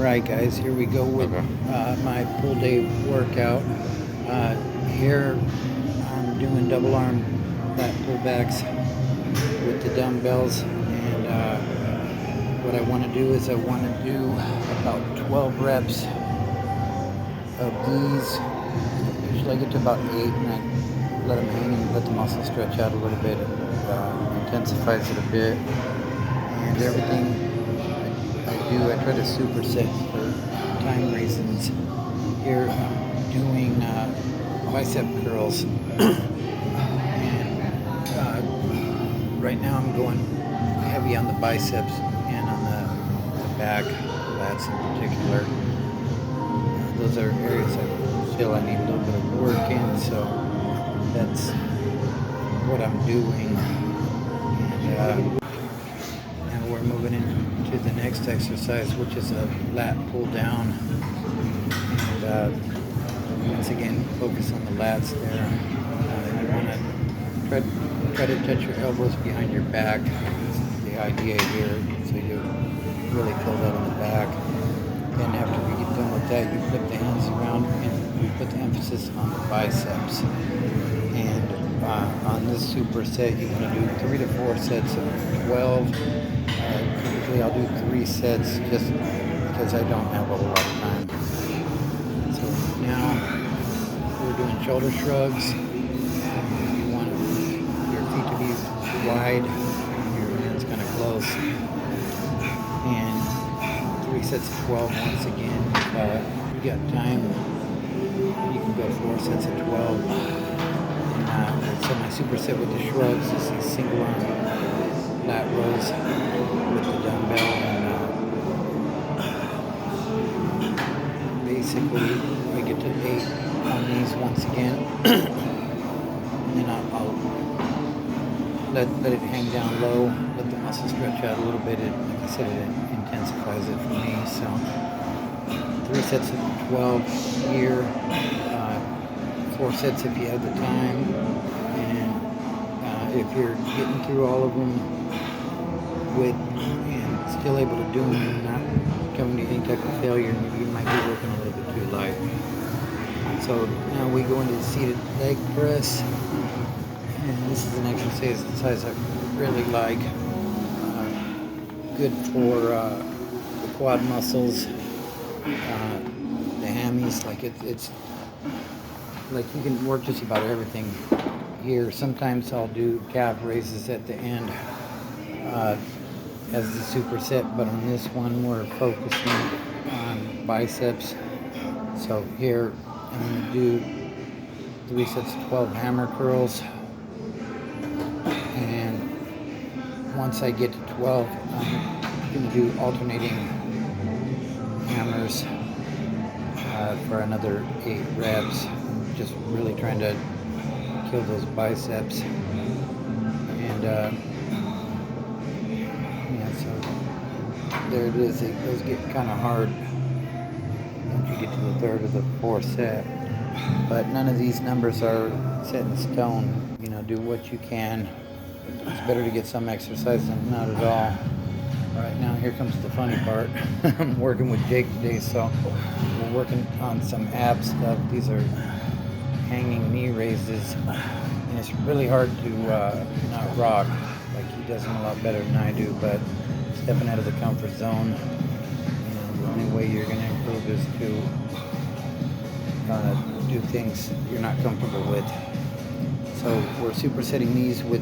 Alright guys, here we go with my pull day workout. Here I'm doing double arm lat pullbacks with the dumbbells, and what I want to do is I want to do about 12 reps of these. Usually I get to about 8 and I let them hang and let the muscle stretch out a little bit. It intensifies it a bit, and everything I try to superset for time reasons. Here I'm doing bicep curls, and right now I'm going heavy on the biceps and on the back, lats in particular. Those are areas I feel I need a little bit of work in, so that's what I'm doing. And now we're moving into the next exercise, which is a lat pull down. And once again, focus on the lats there. You want to try to touch your elbows behind your back. That's the idea here, so you really feel that on the back. Then after we get done with that, you flip the hands around and you put the emphasis on the biceps. And on this superset, you want to do 3 to 4 sets of 12. Typically I'll do 3 sets just because I don't have a whole lot of time. So now we're doing shoulder shrugs. You want your feet to be wide, your hands kind of close. And 3 sets of 12 once again. If you got time, you can go 4 sets of 12. So my superset with the shrugs is these single arm lat rows with the dumbbell, and basically I get to 8 on these once again, and then I'll let it hang down low, let the muscle stretch out a little bit. Like I said, it intensifies it for me. So 3 sets of 12 here, 4 sets if you have the time. And if you're getting through all of them and still able to do them and not coming to any type of failure, you might be working a little bit too light. So now we go into the seated leg press, and this is an exercise I really like. Good for the quad muscles, the hammies. Like it's like you can work just about everything here. Sometimes I'll do calf raises at the end as the superset, but on this one we're focusing on biceps. So here I'm going to do 3 sets of 12 hammer curls, and once I get to 12, I'm going to do alternating hammers for another 8 reps. I'm just really trying to kill those biceps. And yeah, so there it is. Those get kind of hard once you get to the 3rd or the 4th set. But none of these numbers are set in stone. You know, do what you can. It's better to get some exercise than not at all. All right, now here comes the funny part. I'm working with Jake today, so we're working on some ab stuff. These are hanging knee raises, and it's really hard to not rock. Like, he does them a lot better than I do, but stepping out of the comfort zone, the only way you're going to improve is to do things you're not comfortable with. So we're supersetting these with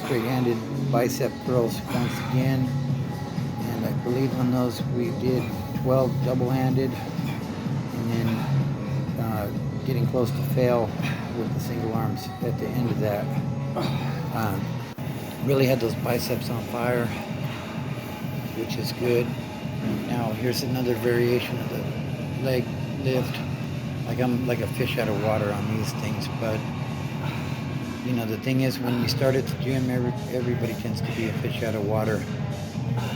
straight-handed bicep curls once again, and I believe on those we did 12 double-handed, and then getting close to fail with the single arms at the end of that. Really had those biceps on fire, which is good. Now here's another variation of the leg lift. Like I'm like a fish out of water on these things, but you know, the thing is, when you start at the gym, everybody tends to be a fish out of water.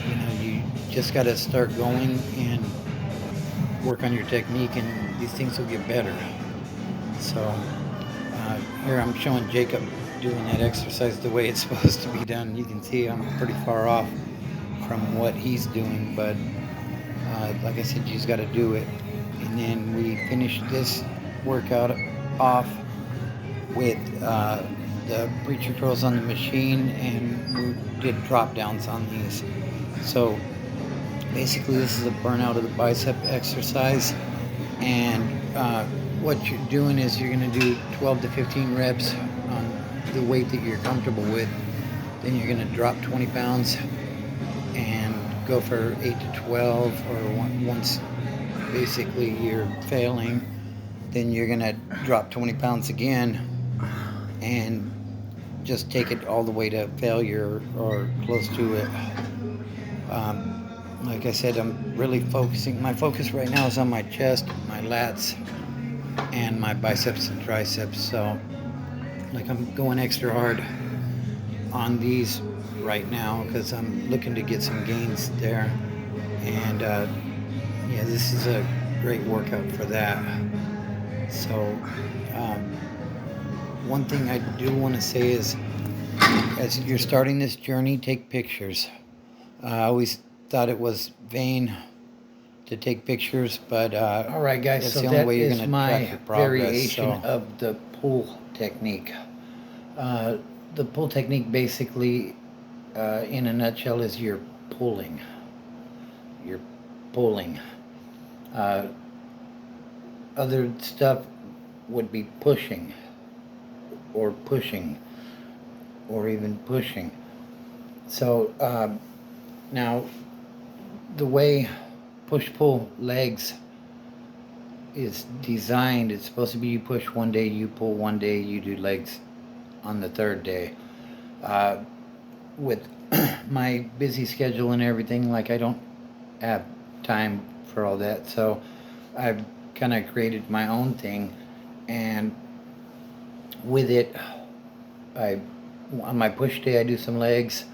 You know, you just got to start going and work on your technique, and these things will get better. So here I'm showing Jacob doing that exercise the way it's supposed to be done. You can see I'm pretty far off from what he's doing, but Like I said, you just got to do it. And then we finished this workout off with the preacher curls on the machine, and we did drop downs on these. So basically, this is a burnout of the bicep exercise. And what you're doing is you're going to do 12 to 15 reps on the weight that you're comfortable with. Then you're going to drop 20 pounds and go for 8 to 12, or once basically you're failing, then you're going to drop 20 pounds again and just take it all the way to failure or close to it. Like I said, I'm really focusing. My focus right now is on my chest, my lats, and my biceps and triceps. So, like, I'm going extra hard on these right now because I'm looking to get some gains there. And yeah, this is a great workout for that. So, one thing I do want to say is, as you're starting this journey, take pictures. I always thought it was vain to take pictures, but all right, guys. That's so the only way you're going to track your progress. Variation of the pull technique. The pull technique, basically, in a nutshell, is you're pulling. You're pulling. Other stuff would be pushing, or pushing, or even pushing. So now, the way push-pull legs is designed, it's supposed to be you push one day, you pull one day, you do legs on the third day. With my busy schedule and everything, like, I don't have time for all that, so I've kind of created my own thing, and with it, on my push day I do some legs,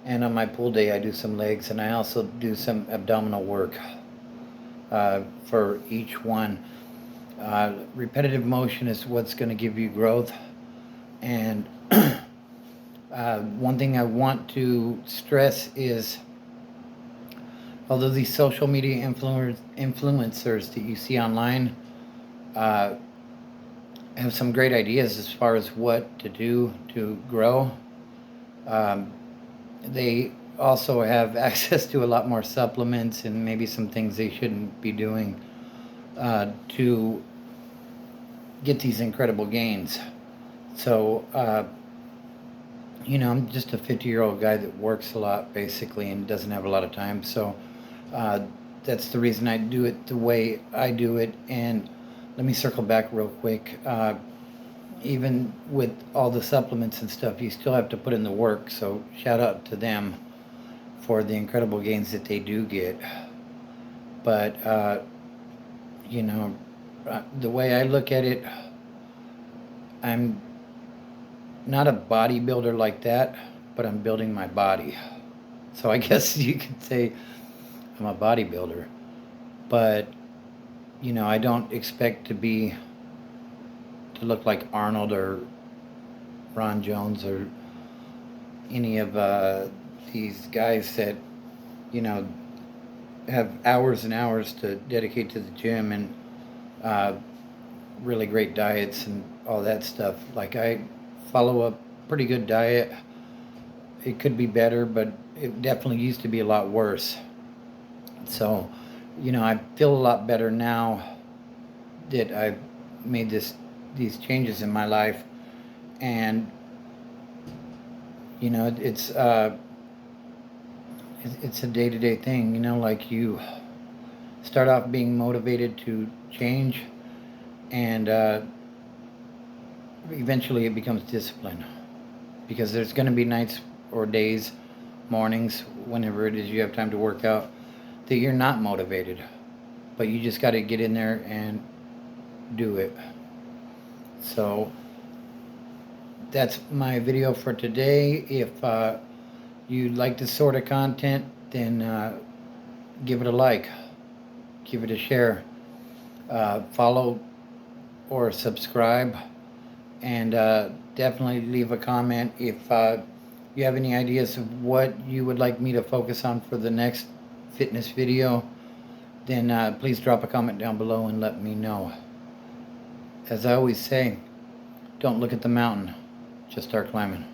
and on my pull day I do some legs, and I also do some abdominal work for each one. Repetitive motion is what's going to give you growth. And one thing I want to stress is, although these social media influencers that you see online have some great ideas as far as what to do to grow, they also have access to a lot more supplements and maybe some things they shouldn't be doing to get these incredible gains. So, I'm just a 50-year-old guy that works a lot, basically, and doesn't have a lot of time. So that's the reason I do it the way I do it. And let me circle back real quick. Even with all the supplements and stuff, you still have to put in the work. So shout out to them for the incredible gains that they do get. But, the way I look at it, I'm not a bodybuilder like that, but I'm building my body. So I guess you could say I'm a bodybuilder. But, I don't expect to look like Arnold or Ron Jones or any of these guys that, have hours and hours to dedicate to the gym and really great diets and all that stuff. Like, I follow a pretty good diet. It could be better, but it definitely used to be a lot worse. So, I feel a lot better now that I've made these changes in my life. And, it's a day-to-day thing, like, you start off being motivated to change, and eventually it becomes discipline, because there's going to be nights or days, mornings, whenever it is you have time to work out, that you're not motivated, but you just got to get in there and do it. So that's my video for today. If you like this sort of content, then give it a like, give it a share, follow or subscribe, and definitely leave a comment if you have any ideas of what you would like me to focus on for the next fitness video. then please drop a comment down below and let me know. As I always say, don't look at the mountain, just start climbing.